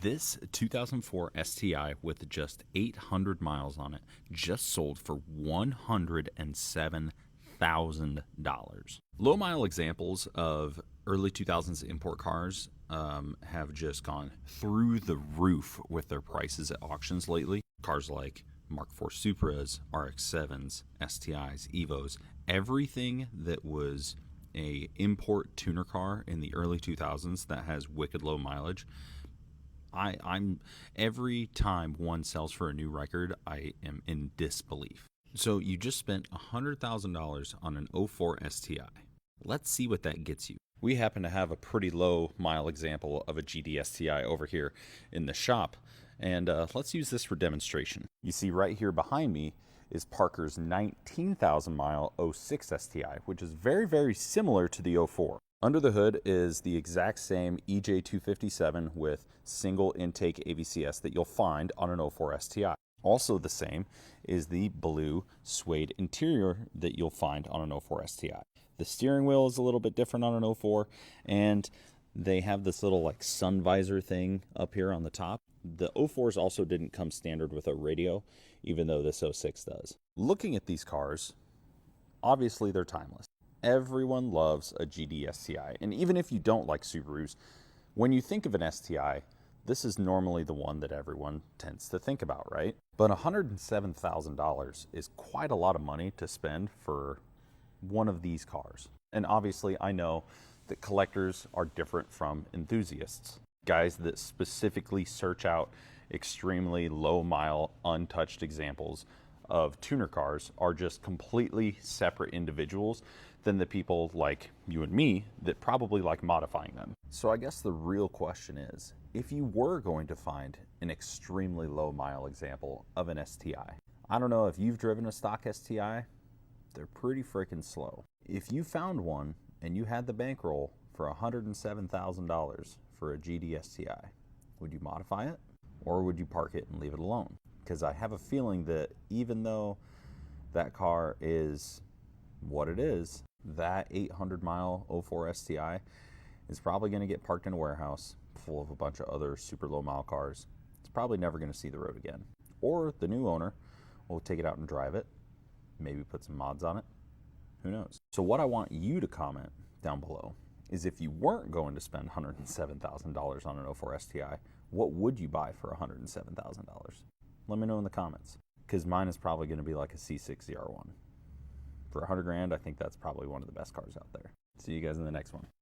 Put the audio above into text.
This 2004 STI with just 800 miles on it just sold for $107,000. Low mile examples of early 2000s import cars have just gone through the roof with their prices at auctions lately. Cars like Mark IV Supras, RX-7s, STIs, Evos, everything that was a import tuner car in the early 2000s that has wicked low mileage. I'm every time one sells for a new record, I am in disbelief. So you just spent $100,000 on an 04 STI. Let's see what that gets you. We happen to have a pretty low mile example of a GD STI over here in the shop, and let's use this for demonstration. You see right here behind me is Parker's 19,000 mile 06 STI, which is very, very similar to the 04. Under the hood is the exact same EJ257 with single intake AVCS that you'll find on an 04 STI. Also the same is the blue suede interior that you'll find on an 04 STI. The steering wheel is a little bit different on an 04, and they have this little like sun visor thing up here on the top. The 04s also didn't come standard with a radio, even though this 06 does. Looking at these cars, obviously they're timeless. Everyone loves a GD STI, and even if you don't like Subarus, when you think of an STI, this is normally the one that everyone tends to think about, right? But $107,000 is quite a lot of money to spend for one of these cars. And obviously I know that collectors are different from enthusiasts. Guys that specifically search out extremely low mile, untouched examples of tuner cars are just completely separate individuals than the people like you and me that probably like modifying them. So I guess the real question is, if you were going to find an extremely low mile example of an STI, I don't know if you've driven a stock STI, they're pretty freaking slow. If you found one and you had the bankroll for $107,000 for a GD STI, would you modify it or would you park it and leave it alone? Because I have a feeling that even though that car is what it is, that 800 mile 04 STI is probably going to get parked in a warehouse full of a bunch of other super low mile cars. It's probably never going to see the road again. Or the new owner will take it out and drive it, maybe put some mods on it. Who knows? So what I want you to comment down below is, if you weren't going to spend $107,000 on an 04 STI, what would you buy for $107,000? Let me know in the comments, because mine is probably going to be like a C6 ZR1. For 100 grand, I think that's probably one of the best cars out there. See you guys in the next one.